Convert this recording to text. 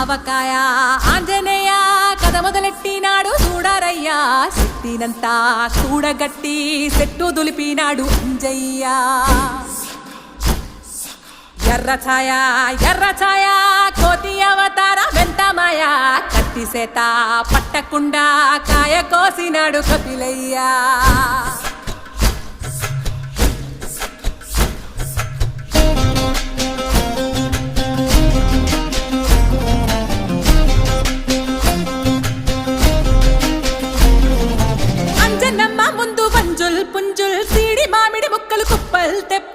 ఆవకాయ ఆంజనేయ కథ మొదలెట్టినాడు చూడరయ్యా శక్తినంతా చూడగట్టి చెట్టు దులిపినాడు అంజయ్య ఎర్ర ఛాయ కోతి అవతార వెంటమాయ కత్తి సేత పట్టకుండా కాయ కోసినాడు కపిలయ్యా పుంజుల్ సీడి మామిడి ముక్కలు కుప్పల్ తెప్ప